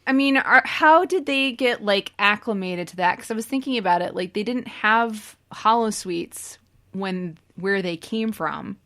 I mean, how did they get acclimated to that? Because I was thinking about it, they didn't have holosuites where they came from.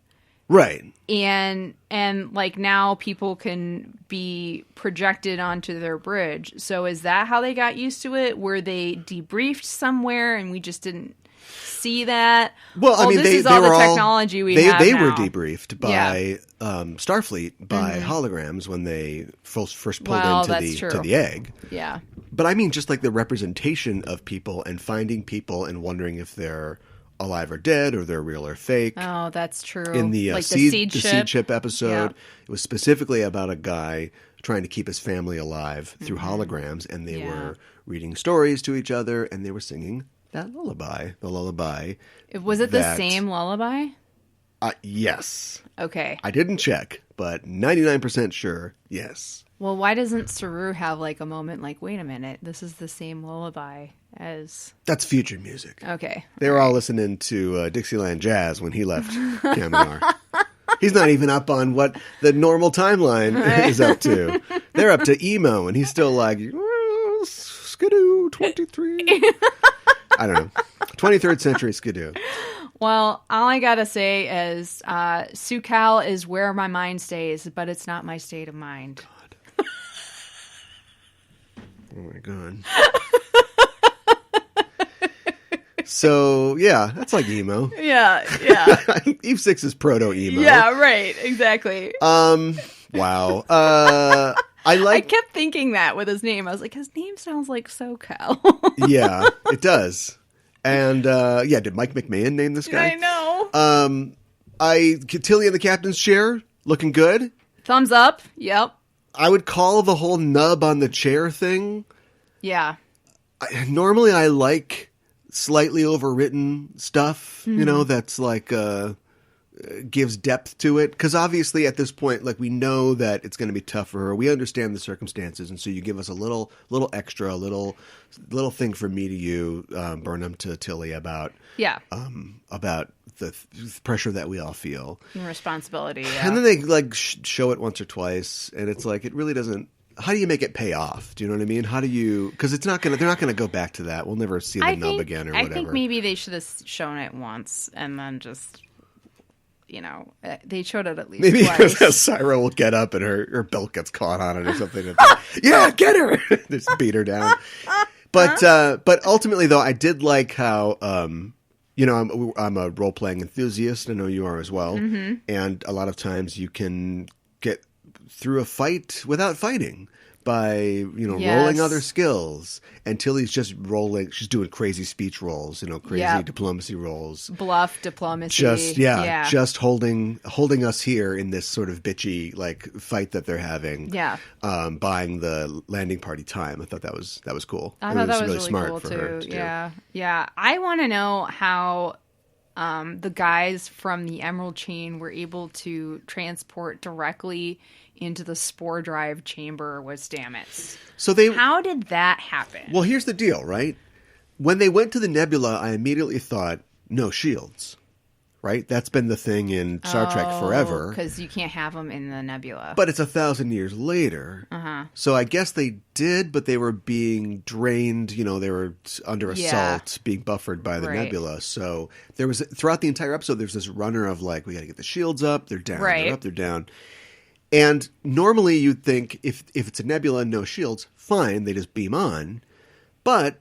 Right. And now people can be projected onto their bridge. So is that how they got used to it? Were they debriefed somewhere and we just didn't see that? Well, I mean, this is all the technology we have They now. were debriefed by Starfleet by holograms when they first pulled into the egg. Yeah. But I mean, just the representation of people and finding people and wondering if they're alive or dead, or they're real or fake. Oh, that's true. In the seed ship episode, it was specifically about a guy trying to keep his family alive through holograms, and they were reading stories to each other, and they were singing that lullaby. The lullaby. Was it the same lullaby? Yes. Okay. I didn't check, but 99% sure, yes. Well, why doesn't Saru have a moment wait a minute, this is the same lullaby as... That's future music. Okay. They were all listening to Dixieland Jazz when he left Kaminar. He's not even up on what the normal timeline is up to. They're up to emo, and he's still like, Skidoo 23. I don't know. 23rd century Skidoo. Well, all I gotta say is Sukal is where my mind stays, but it's not my state of mind. Oh my god. So, yeah, that's like emo. Yeah. Eve 6 is proto-emo. Yeah, right, exactly. Wow. I kept thinking that with his name. I was like, his name sounds like SoCal. Yeah, it does. And, did Mike McMahon name this guy? I know. Tilly in the captain's chair, looking good. Thumbs up. Yep. I would call the whole nub on the chair thing. Yeah. Normally I like slightly overwritten stuff, that's gives depth to it. Because obviously at this point, we know that it's going to be tough for her. We understand the circumstances. And so you give us a little extra, a little thing from me to you, Burnham to Tilly about the pressure that we all feel. And responsibility, yeah. And then they show it once or twice. And it's it really doesn't. How do you make it pay off? Do you know what I mean? How do you? Because they're not going to go back to that. We'll never see the nub again or whatever. I think maybe they should have shown it once and then just, they showed it at least maybe twice. Because Syra will get up and her belt gets caught on it or something. Yeah, get her! Just beat her down. But ultimately, though, I did like how I'm a role playing enthusiast. I know you are as well. Mm-hmm. And a lot of times you can get through a fight without fighting by rolling other skills. And Tilly's just rolling. She's doing crazy speech rolls, crazy diplomacy rolls, bluff diplomacy. Just holding us here in this sort of bitchy fight that they're having. Yeah, buying the landing party time. I thought that was cool. I thought that was really smart cool for her too. Yeah. I want to know how the guys from the Emerald Chain were able to transport directly into the spore drive chamber with Stamets. How did that happen? Well, here's the deal, right? When they went to the nebula, I immediately thought, no shields, right? That's been the thing in Star Trek forever. Because you can't have them in the nebula. But it's 1,000 years later. Uh-huh. So I guess they did, but they were being drained. They were under assault, being buffered by the nebula. So there was, throughout the entire episode, there's this runner of we got to get the shields up. They're down. They're up. They're down. And normally you'd think if it's a nebula and no shields, fine, they just beam on. But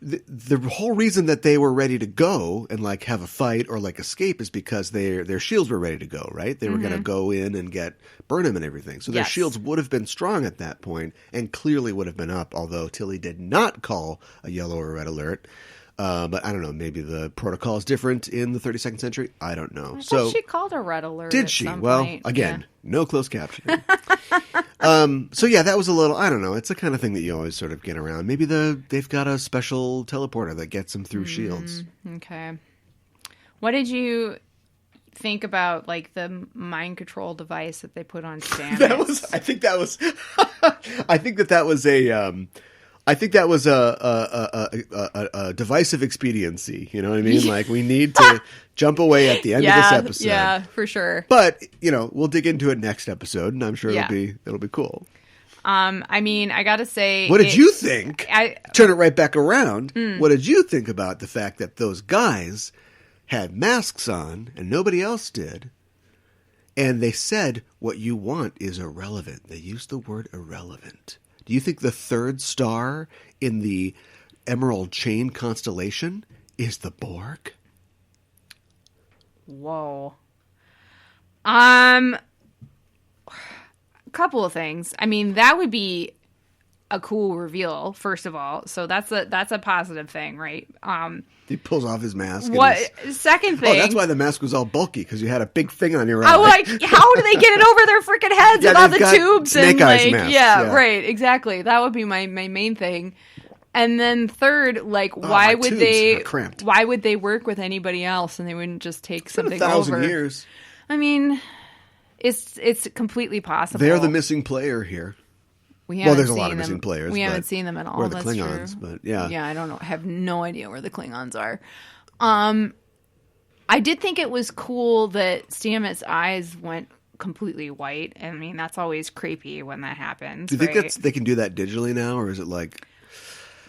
the whole reason that they were ready to go and like have a fight or like escape is because their shields were ready to go, right? They were going to go in and get Burnham and everything. So their shields would have been strong at that point and clearly would have been up, although Tilly did not call a yellow or red alert. But I don't know, maybe the protocol is different in the 32nd century. I don't know. I thought she called a red alert. Did she? Well, again, no closed captioning. So yeah, that was a little, I don't know. It's the kind of thing that you always sort of get around. Maybe they've got a special teleporter that gets them through shields. Okay. What did you think about like the mind control device that they put on Stamets? I think that was a device of expediency. You know what I mean? Like we need to jump away at the end of this episode. Yeah, for sure. But we'll dig into it next episode, and I'm sure it'll be cool. I mean, I gotta say, what did you think? Turn it right back around. What did you think about the fact that those guys had masks on and nobody else did? And they said, what you want is irrelevant. They used the word irrelevant. Do you think the third star in the Emerald Chain constellation is the Borg? Whoa. A couple of things. I mean, that would be a cool reveal, first of all. So that's a positive thing, right? He pulls off his mask. Second thing. Oh, that's why the mask was all bulky, because you had a big thing on your eye. Oh, like, how do they get it over their freaking heads with all the tubes? Snake eyes masks. Yeah, right, exactly. That would be my main thing. And then third, like, why would they work with anybody else and they wouldn't just take something over? 1,000 years. I mean, it's completely possible. They're the missing player here. There's a lot of missing players. We haven't seen them at all. Or the Klingons, true. But yeah. Yeah, I don't know. I have no idea where the Klingons are. I did think it was cool that Stamets' eyes went completely white. I mean, that's always creepy when that happens. Do you think they can do that digitally now, or is it like...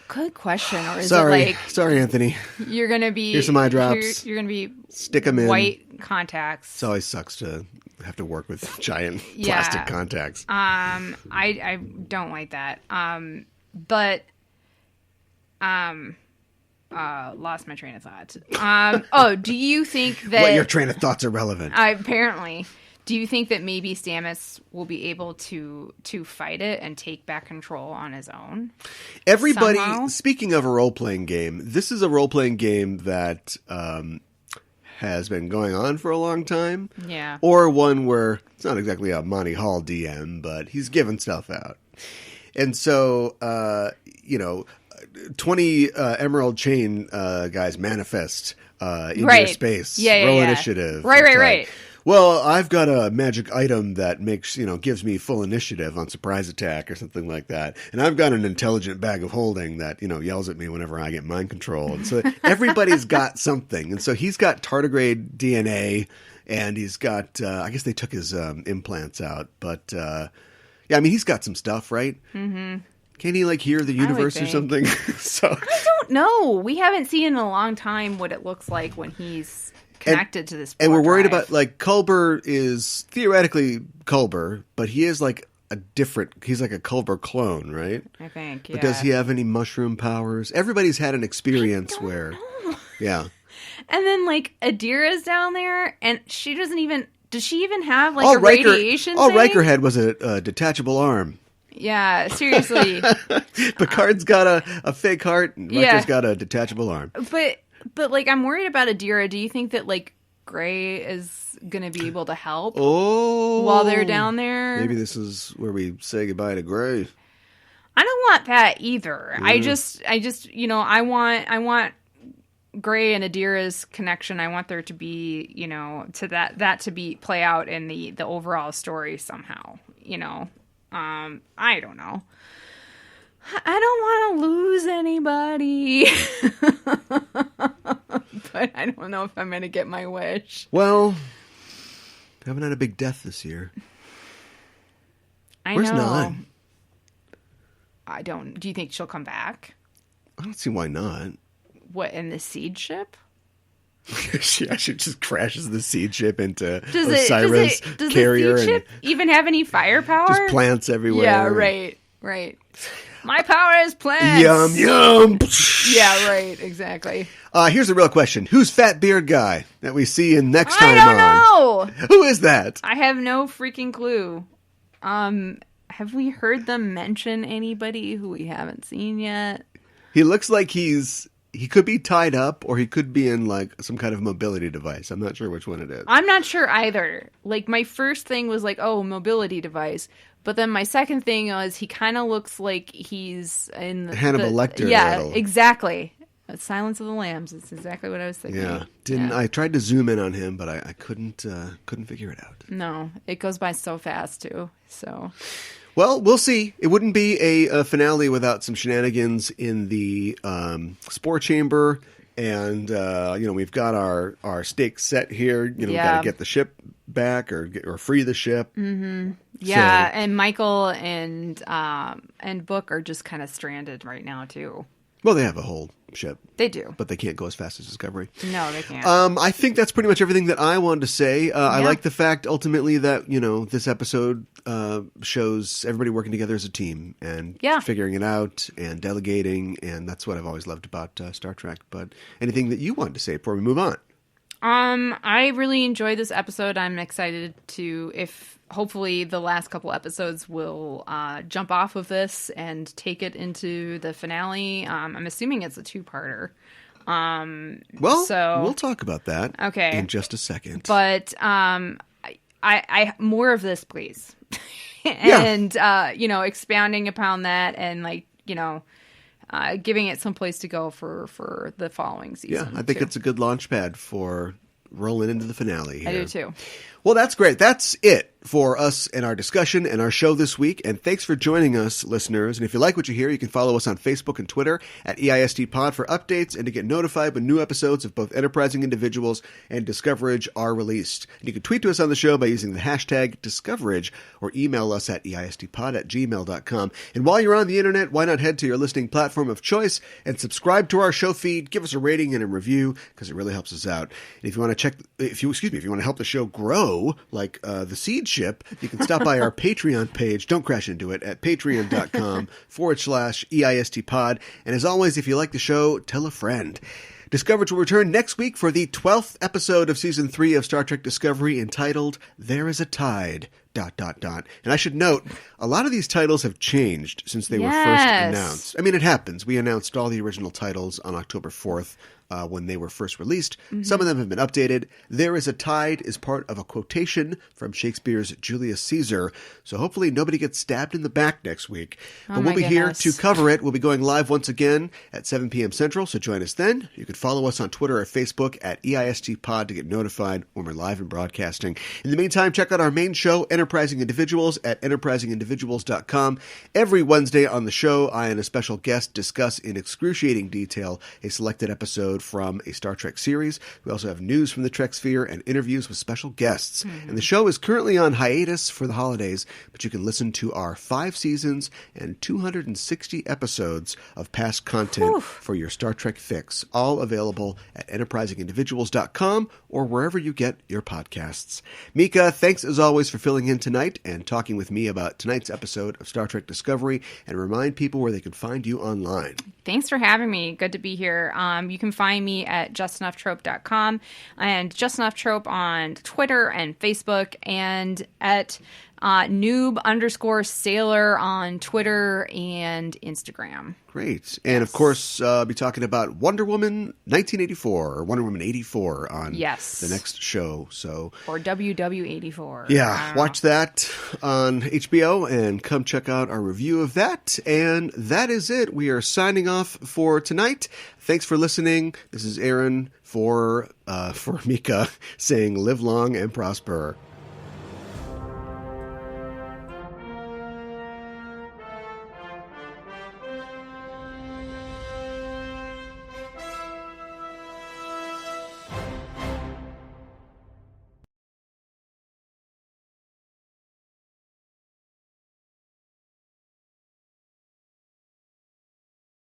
Good question. Or is it like... Sorry, Anthony. You're going to be... Here's some eye drops. You're going to be... Stick them in. White contacts. It always sucks to have to work with giant plastic contacts. I don't like that. Lost my train of thought. Do you think that... What, your train of thoughts are relevant? Apparently. Do you think that maybe Stamets will be able to fight it and take back control on his own? Everybody, somehow? Speaking of a role-playing game, this is a role-playing game that has been going on for a long time. Yeah. Or one where it's not exactly a Monty Hall DM, but he's giving stuff out. And so, 20 Emerald Chain guys manifest in your space. Roll initiative. Right. Well, I've got a magic item that gives me full initiative on surprise attack or something like that. And I've got an intelligent bag of holding that, yells at me whenever I get mind control. And so everybody's got something. And so he's got tardigrade DNA and he's got, I guess they took his implants out. But, he's got some stuff, right? Mm-hmm. Can't he hear the universe or something? So I don't know. We haven't seen in a long time what it looks like when he's connected to this. And we're worried about Culber is theoretically Culber, but he is he's like a Culber clone, right? I think. But does he have any mushroom powers? Everybody's had an experience where, yeah. And then Adira's down there, and she doesn't even. Does she even have a radiation? All Riker had was a detachable arm. Yeah, seriously. Picard's got a fake heart, and Riker's got a detachable arm. But I'm worried about Adira. Do you think that Gray is going to be able to help while they're down there? Maybe this is where we say goodbye to Gray. I don't want that either. I just I want Gray and Adira's connection. I want there to be, to that to be play out in the overall story somehow. I don't know. I don't want to lose anybody. But I don't know if I'm going to get my wish. Well, haven't had a big death this year. Where's know. Nine? I don't. Do you think she'll come back? I don't see why not. What, in the seed ship? She just crashes the seed ship into Osiris carrier. Does the seed ship even have any firepower? Just plants everywhere. Yeah, right. My power is plants. Yum, yum. Yeah, right. Exactly. Here's the real question. Who's Fat Beard Guy that we see in next time I don't know. Who is that? I have no freaking clue. Have we heard them mention anybody who we haven't seen yet? He looks like he could be tied up or he could be in like some kind of mobility device. I'm not sure which one it is. I'm not sure either. Like my first thing was like, oh, mobility device. But then my second thing was he kind of looks like he's in Hannibal Lecter. Yeah, exactly. Silence of the Lambs. That's exactly what I was thinking. Yeah, I tried to zoom in on him, but I couldn't figure it out. No, it goes by so fast too. So, well, we'll see. It wouldn't be a finale without some shenanigans in the Spore Chamber, and we've got our stakes set here. We've got to get the ship back or free the ship. Mm-hmm. Yeah, so, and Michael and Book are just kind of stranded right now too. Well, they have a whole ship. They do. But they can't go as fast as Discovery. No, they can't. I think that's pretty much everything that I wanted to say. I like the fact, ultimately, that, this episode shows everybody working together as a team and figuring it out and delegating, and that's what I've always loved about Star Trek. But anything that you wanted to say before we move on? I really enjoyed this episode. I'm excited to, hopefully the last couple episodes will jump off of this and take it into the finale. I'm assuming it's a two-parter. We'll talk about that in just a second. But I more of this, please. And, expounding upon that and, giving it some place to go for the following season. Yeah, I think it's a good launch pad for rolling into the finale here. I do too. Well, that's great. That's it for us and our discussion and our show this week. And thanks for joining us, listeners. And if you like what you hear, you can follow us on Facebook and Twitter at EISTPod for updates and to get notified when new episodes of both Enterprising Individuals and Discoverage are released. And you can tweet to us on the show by using the hashtag Discoverage or email us at EISTPod@gmail.com. And while you're on the internet, why not head to your listening platform of choice and subscribe to our show feed, give us a rating and a review because it really helps us out. And if you want to help the show grow, like the Seed Ship, you can stop by our Patreon page. Don't crash into it at patreon.com/EISTPod. And as always, if you like the show, tell a friend. Discoverage will return next week for the 12th episode of Season 3 of Star Trek Discovery entitled There Is a Tide... ... And I should note, a lot of these titles have changed since they were first announced. I mean, it happens. We announced all the original titles on October 4th when they were first released. Mm-hmm. Some of them have been updated. There Is a Tide is part of a quotation from Shakespeare's Julius Caesar. So hopefully nobody gets stabbed in the back next week. But we'll be here to cover it. We'll be going live once again at 7 p.m. Central, so join us then. You can follow us on Twitter or Facebook at EISTPod to get notified when we're live and broadcasting. In the meantime, check out our main show, Enterprising Individuals, at enterprisingindividuals.com. Every Wednesday on the show, I and a special guest discuss in excruciating detail a selected episode from a Star Trek series. We also have news from the Trek sphere and interviews with special guests. Mm-hmm. And the show is currently on hiatus for the holidays, but you can listen to our 5 seasons and 260 episodes of past content for your Star Trek fix, all available at enterprisingindividuals.com or wherever you get your podcasts. Mika, thanks as always for filling in tonight and talking with me about tonight's episode of Star Trek Discovery, and remind people where they can find you online. Thanks for having me. Good to be here. You can find me at justenoughtrope.com and justenoughtrope on Twitter and Facebook, and at noob_sailor on Twitter and Instagram. Great. And of course, be talking about Wonder Woman 1984 or Wonder Woman 84 on the next show. Or WW84. Yeah, watch that on HBO and come check out our review of that. And that is it. We are signing off for tonight. Thanks for listening. This is Aaron for Mika saying live long and prosper.